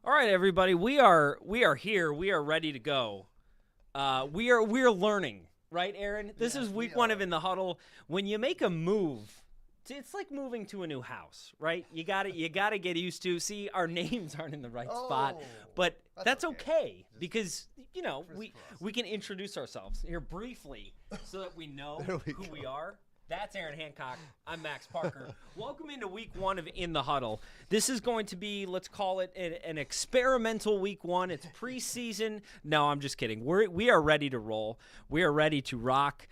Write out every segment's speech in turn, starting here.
All right, everybody, we are here. We are ready to go. We are learning, right, Aaron? This is week one of In the Huddle. When you make a move, it's like moving to a new house, right? You got to get used to. See, our names aren't in the right spot, but that's okay because we can introduce ourselves here briefly so that we know who we are. That's Aaron Hancock. I'm Max Parker. Welcome into week one of In the Huddle. This is going to be, let's call it an experimental week one. It's preseason. No, I'm just kidding. We are ready to roll. We are ready to rock.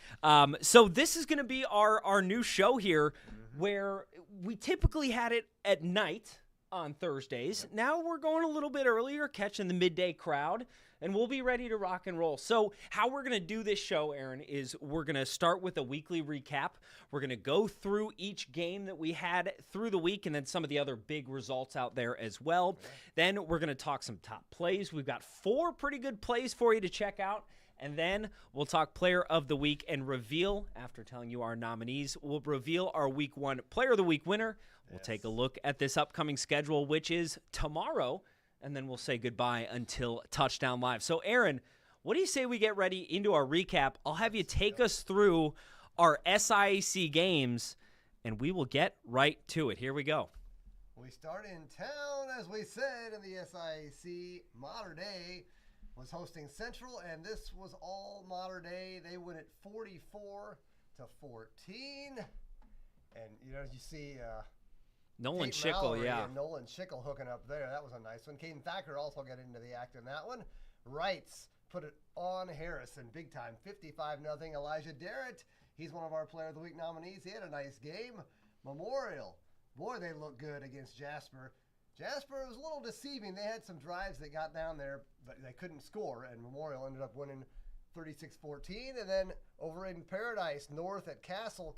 So this is going to be our new show here where we typically had it at night on Thursdays. Now we're going a little bit earlier, catching the midday crowd. And we'll be ready to rock and roll. So how we're going to do this show, Aaron, is we're going to start with a weekly recap. We're going to go through each game that we had through the week and then some of the other big results out there as well. Then we're going to talk some top plays. We've got 4 pretty good plays for you to check out. And then we'll talk Player of the Week and reveal, after telling you our nominees, we'll reveal our Week 1 Player of the Week winner. We'll take a look at this upcoming schedule, which is tomorrow. And then we'll say goodbye until Touchdown Live. So, Aaron, what do you say we get ready into our recap? I'll have you take us through our SIAC games, and we will get right to it. Here we go. We start in town, as we said, in the SIAC. Mater Dei was hosting Central, and this was all Mater Dei. They win it 44-14. And, you see... Nolan Tate Schickel, Mallory yeah. And Nolan Schickel hooking up there. That was a nice one. Caden Thacker also got into the act in that one. Wrights put it on Harrison big time, 55-0. Elijah Darrett, he's one of our Player of the Week nominees. He had a nice game. Memorial, boy, they look good against Jasper. Jasper was a little deceiving. They had some drives that got down there, but they couldn't score, and Memorial ended up winning 36-14. And then over in Paradise, North at Castle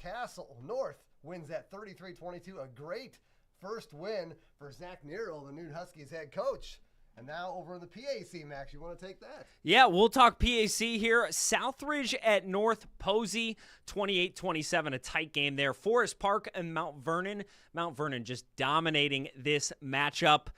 North wins at 33-22, a great first win for Zach Nero, the new Huskies head coach. And now over in the PAC, Max, you want to take that? Yeah, we'll talk PAC here. Southridge at North Posey, 28-27, a tight game there. Forest Park and Mount Vernon. Mount Vernon just dominating this matchup.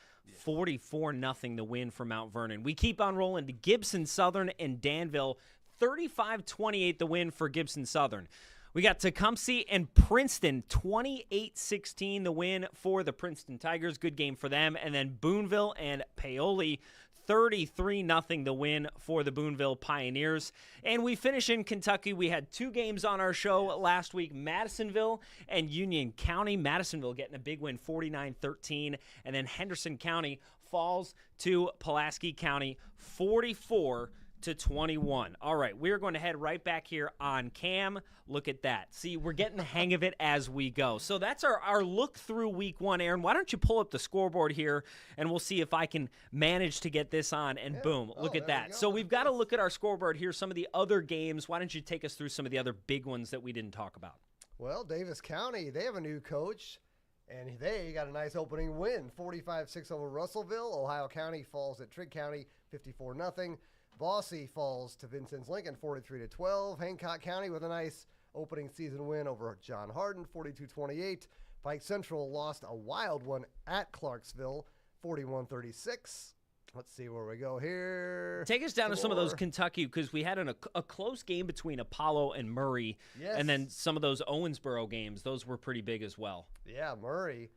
44-0 the win for Mount Vernon. We keep on rolling to Gibson Southern and Danville. 35-28 the win for Gibson Southern. We got Tecumseh and Princeton, 28-16 the win for the Princeton Tigers. Good game for them. And then Boonville and Paoli, 33-0 the win for the Boonville Pioneers. And we finish in Kentucky. We had 2 games on our show last week, Madisonville and Union County. Madisonville getting a big win, 49-13. And then Henderson County falls to Pulaski County, 44-21. All right, we're going to head right back here on cam. Look at that. See, we're getting the hang of it as we go. So that's our look through week one, Aaron. Why don't you pull up the scoreboard here, and we'll see if I can manage to get this on, and boom, look at that. So we've got to look at our scoreboard here, some of the other games. Why don't you take us through some of the other big ones that we didn't talk about? Well, Davis County, they have a new coach, and they got a nice opening win, 45-6 over Russellville. Ohio County falls at Trigg County, 54-0. Bossy falls to Vincennes Lincoln, 43-12. Hancock County with a nice opening season win over John Hardin, 42-28. Pike Central lost a wild one at Clarksville, 41-36. Let's see where we go here. Take us down to some of those Kentucky, because we had a close game between Apollo and Murray, and then some of those Owensboro games. Those were pretty big as well. Yeah, Murray,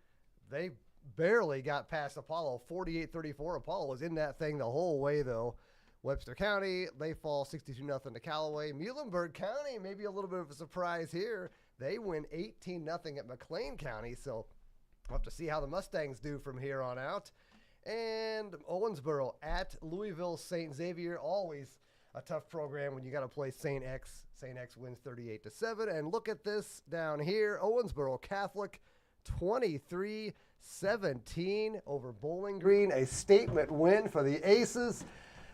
they barely got past Apollo, 48-34. Apollo was in that thing the whole way, though. Webster County, they fall 62-0 to Callaway. Muhlenberg County, maybe a little bit of a surprise here. They win 18-0 at McLean County, so we'll have to see how the Mustangs do from here on out. And Owensboro at Louisville St. Xavier, always a tough program when you got to play St. X. St. X wins 38-7. And look at this down here, Owensboro Catholic, 23-17 over Bowling Green, a statement win for the Aces,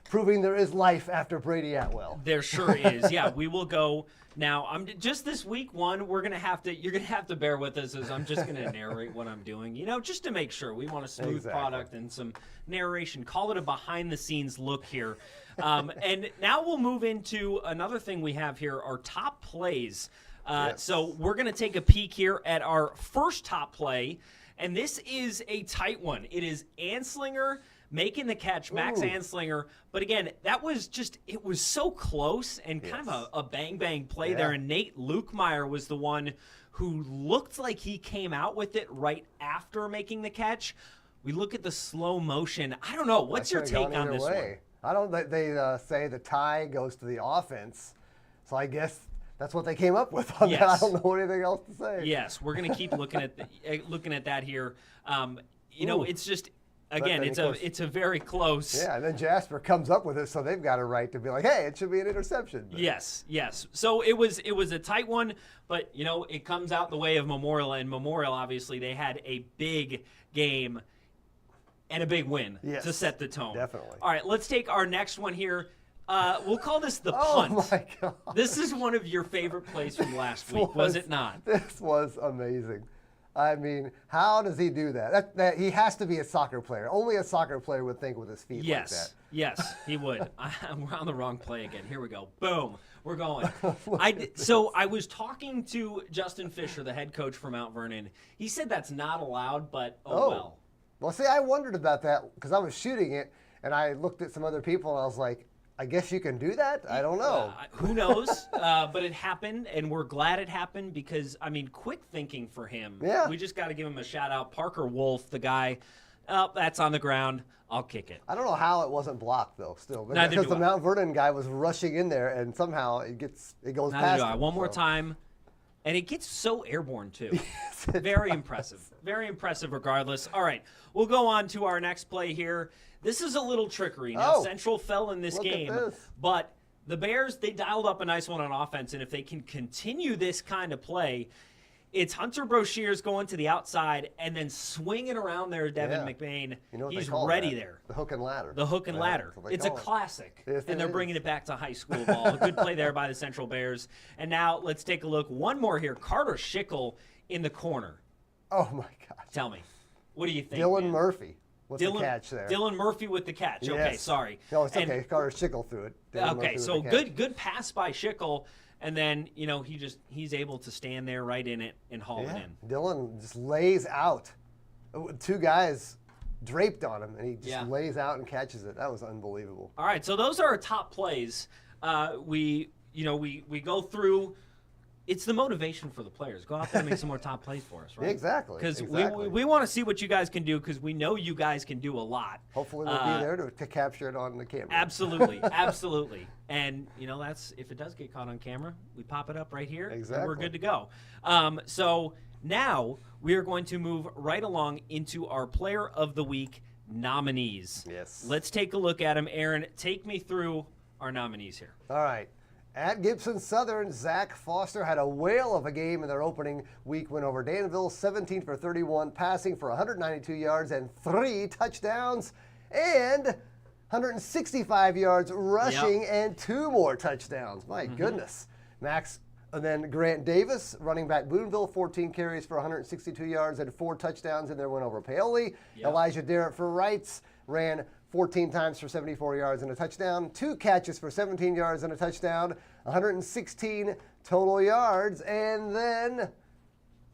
proving there is life after Brady Atwell. There sure is. Yeah, we will go now. I'm just this week one. You're gonna have to bear with us as I'm just gonna narrate what I'm doing. Just to make sure we want a smooth product and some narration. Call it a behind the scenes look here. And now we'll move into another thing we have here: our top plays. So we're gonna take a peek here at our first top play, and this is a tight one. It is Anslinger making the catch, Max Anslinger. But again, that was just, it was so close and kind of a bang-bang play there. And Nate Lukemeyer was the one who looked like he came out with it right after making the catch. We look at the slow motion. I don't know. What's your take on this one? I don't. They say the tie goes to the offense, so I guess that's what they came up with on that. I don't know anything else to say. Yes, we're going to keep looking at that here. It's just, again, it's a very close. Yeah, and then Jasper comes up with it, so they've got a right to be like, hey, it should be an interception. But. Yes. So it was a tight one, but it comes out the way of Memorial, and Memorial obviously they had a big game and a big win to set the tone. Definitely. All right, let's take our next one here. We'll call this the punt. Oh, my God. This is one of your favorite plays from last week, was it not? This was amazing. I mean, how does he do that? That he has to be a soccer player. Only a soccer player would think with his feet like that. Yes, he would. We're on the wrong play again. Here we go. Boom. We're going. I was talking to Justin Fisher, the head coach for Mount Vernon. He said that's not allowed, but well. Well, see, I wondered about that because I was shooting it, and I looked at some other people, and I was like, I guess you can do that? I don't know. Who knows? But it happened, and we're glad it happened because, quick thinking for him. Yeah. We just got to give him a shout-out. Parker Wolf, the guy, that's on the ground. I'll kick it. I don't know how it wasn't blocked, though, still. Neither because do the Mount Vernon guy was rushing in there, and somehow it goes past him. One more time. And it gets so airborne, too. Yes, Very impressive. Very impressive regardless. All right, we'll go on to our next play here. This is a little trickery. Now, Central fell in this game, but the Bears, they dialed up a nice one on offense, and if they can continue this kind of play, it's Hunter Brochier's going to the outside and then swinging around there, Devin McBain. He's ready there. The hook and ladder. The hook and ladder. It's a classic, and they're bringing it back to high school ball. A good play there by the Central Bears. And now let's take a look. One more here. Carter Schickel in the corner. Oh, my God. Tell me, what do you think, Dylan Murphy. What's the catch there? Dylan Murphy with the catch. Yes. Okay, sorry. No, it's okay. Carter Schickel threw it. Okay, so good pass by Schickel, and then he's able to stand there right in it and haul it in. Dylan just lays out. Two guys draped on him, and he just lays out and catches it. That was unbelievable. All right, so those are our top plays. We go through. It's the motivation for the players. Go out there and make some more top plays for us, right? Exactly. Because we want to see what you guys can do because we know you guys can do a lot. Hopefully we'll be there to capture it on the camera. Absolutely. And, that's if it does get caught on camera, we pop it up right here. Exactly. And we're good to go. So now we are going to move right along into our Player of the Week nominees. Yes. Let's take a look at them. Aaron, take me through our nominees here. All right. At Gibson Southern, Zach Foster had a whale of a game in their opening week win over Danville, 17 for 31, passing for 192 yards and 3 touchdowns, and 165 yards rushing and 2 more touchdowns. My goodness. Max, and then Grant Davis, running back Boonville, 14 carries for 162 yards and 4 touchdowns in their win over Paoli. Elijah Derritt for Wrights ran 14 times for 74 yards and a touchdown, 2 catches for 17 yards and a touchdown, 116 total yards. And then,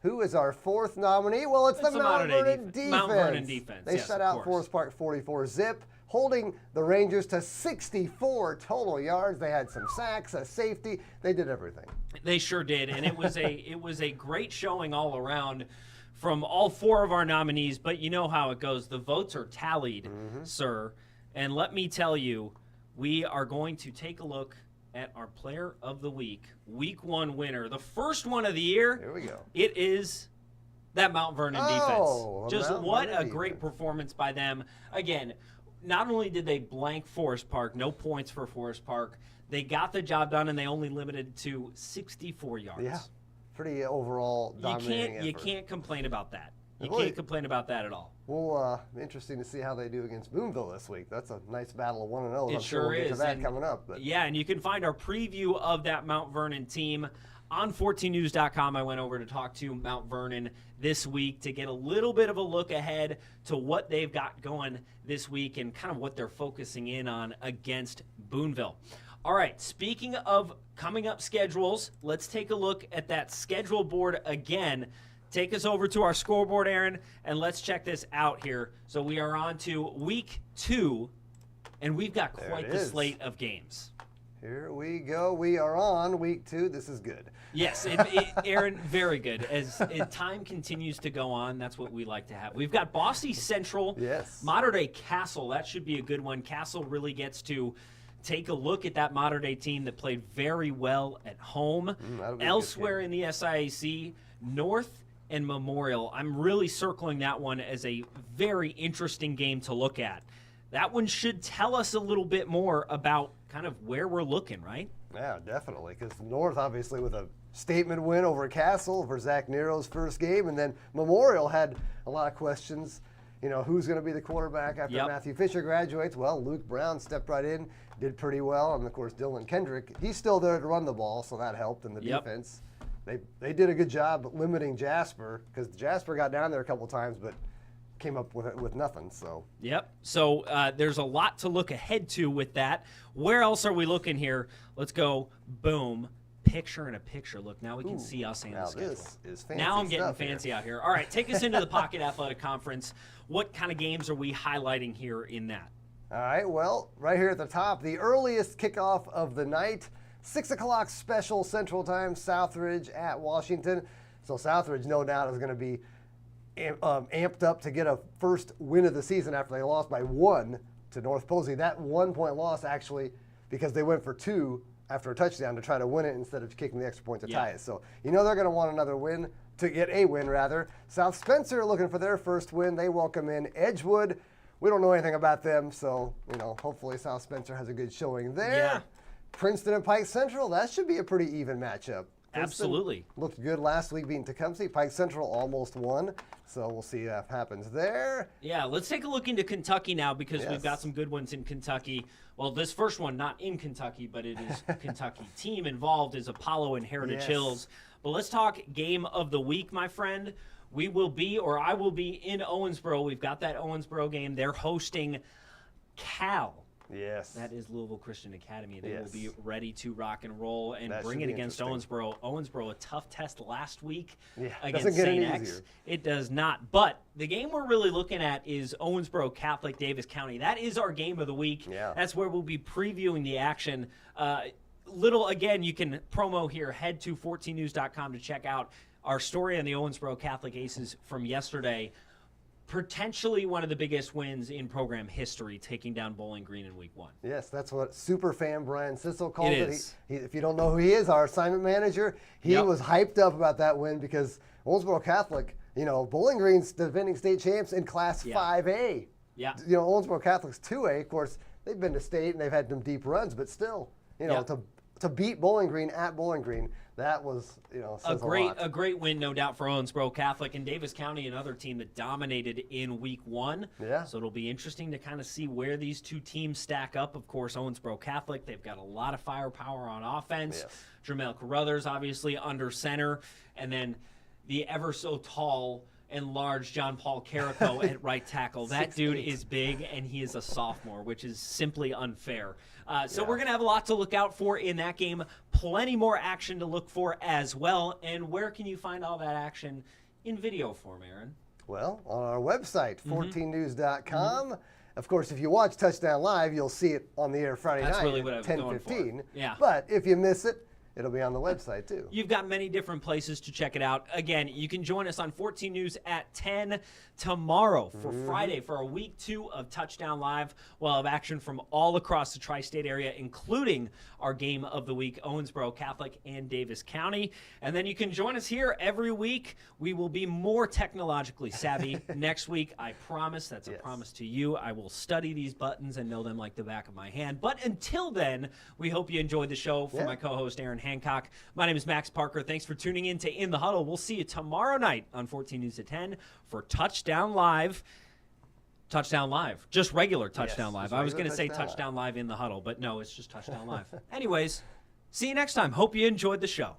who is our 4th nominee? Well, it's the Mount Vernon defense. Mount Vernon defense. They shut out Forest Park 44-zip, holding the Rangers to 64 total yards. They had some sacks, a safety. They did everything. They sure did, and it was a great showing all around from all 4 of our nominees, but you know how it goes. The votes are tallied, sir. And let me tell you, we are going to take a look at our Player of the Week, Week 1 winner. The first one of the year. Here we go. It is that Mount Vernon defense. Just what a great performance by them. Again, not only did they blank Forest Park, no points for Forest Park, they got the job done, and they only limited to 64 yards. Yeah. Pretty overall dominating effort. You can't complain about that. You can't complain about that at all. Well, interesting to see how they do against Boonville this week. That's a nice battle of 1-0. It sure we'll get is. to that coming up. But. Yeah, and you can find our preview of that Mount Vernon team on 14news.com. I went over to talk to Mount Vernon this week to get a little bit of a look ahead to what they've got going this week and kind of what they're focusing in on against Boonville. All right, speaking of coming up schedules, let's take a look at that schedule board again. take us over to our scoreboard, Aaron, and let's check this out here. So we are on to week 2, and we've got quite the slate of games. Here we go. We are on week 2. This is good. Yes, Aaron, very good. As time continues to go on, that's what we like to have. We've got Bosse Central, Mater Dei Castle. That should be a good one. Castle really gets to take a look at that Mater Dei team that played very well at home. Elsewhere in the SIAC, North and Memorial. I'm really circling that one as a very interesting game to look at. That one should tell us a little bit more about kind of where we're looking, right? Yeah, definitely, because North obviously with a statement win over Castle for Zach Nero's first game, and then Memorial had a lot of questions. You know, who's going to be the quarterback after Matthew Fisher graduates? Well, Luke Brown stepped right in, did pretty well, and of course Dylan Kendrick, he's still there to run the ball, so that helped in the defense. They did a good job limiting Jasper, because Jasper got down there a couple times, but came up with nothing. So so there's a lot to look ahead to with that. Where else are we looking here? Let's go boom, picture in a picture. Look, now we can see us and the schedule. This is fancy. Now I'm getting fancy out here. All right, take us into the Pocket Athletic Conference. What kind of games are we highlighting here in that? All right, well, right here at the top, the earliest kickoff of the night, 6 o'clock special Central Time, Southridge at Washington. So Southridge, no doubt, is going to be amped up to get a first win of the season after they lost by 1 to North Posey. That 1-point loss actually, because they went for 2 after a touchdown to try to win it instead of kicking the extra point to tie it. So you know they're going to want another win, to get a win rather. South Spencer looking for their first win. They welcome in Edgewood. We don't know anything about them, so you know hopefully South Spencer has a good showing there. Princeton and Pike Central, that should be a pretty even matchup. Princeton Absolutely. Looked good last week beating Tecumseh. Pike Central almost won, so we'll see what happens there. Yeah, let's take a look into Kentucky now, because we've got some good ones in Kentucky. Well, this first one, not in Kentucky, but it is Kentucky. Team involved is Apollo and Heritage Hills. But let's talk game of the week, my friend. We will be, or I will be, in Owensboro. We've got that Owensboro game. They're hosting Cal. That is Louisville Christian Academy. They will be ready to rock and roll and bring it against Owensboro. Owensboro, a tough test last week against St. X. It does not. But the game we're really looking at is Owensboro Catholic Davis County. That is our game of the week. That's where we'll be previewing the action. Again, you can promo here. Head to 14news.com to check out our story on the Owensboro Catholic Aces from yesterday. Potentially one of the biggest wins in program history, taking down Bowling Green in week 1. Yes, that's what super fan Brian Sissel called it. If you don't know who he is, our assignment manager, he was hyped up about that win because Owensboro Catholic, you know, Bowling Green's defending state champs in Class 5A. You know, Owensboro Catholic's 2A. Of course, they've been to state and they've had some deep runs, but still, you know, to beat Bowling Green at Bowling Green, that was, you know, a great win, no doubt, for Owensboro Catholic. And Davis County, another team that dominated in week 1. So it'll be interesting to kind of see where these two teams stack up. Of course, Owensboro Catholic, they've got a lot of firepower on offense. Jermel Carruthers, obviously, under center. And then the ever so tall and large John Paul Carrico at right tackle. That dude is big, and he is a sophomore, which is simply unfair. So we're going to have a lot to look out for in that game. Plenty more action to look for as well. And where can you find all that action in video form, Aaron? Well, on our website, 14news.com. Of course, if you watch Touchdown Live, you'll see it on the air Friday night at 10:15. But if you miss it, it'll be on the website, too. You've got many different places to check it out. Again, you can join us on 14 News at 10 tomorrow for Friday for our week 2 of Touchdown Live. We'll have action from all across the tri-state area, including our game of the week, Owensboro Catholic and Davis County. And then you can join us here every week. We will be more technologically savvy next week. I promise. That's a promise to you. I will study these buttons and know them like the back of my hand. But until then, we hope you enjoyed the show. For my co-host, Aaron Hancock, my name is Max Parker. Thanks for tuning in to In the Huddle. We'll see you tomorrow night on 14 News at 10 for Touchdown Live. Touchdown Live. Just regular Touchdown Live. I was going to say Touchdown Live in the Huddle, but no, it's just Touchdown Live. Anyways, see you next time. Hope you enjoyed the show.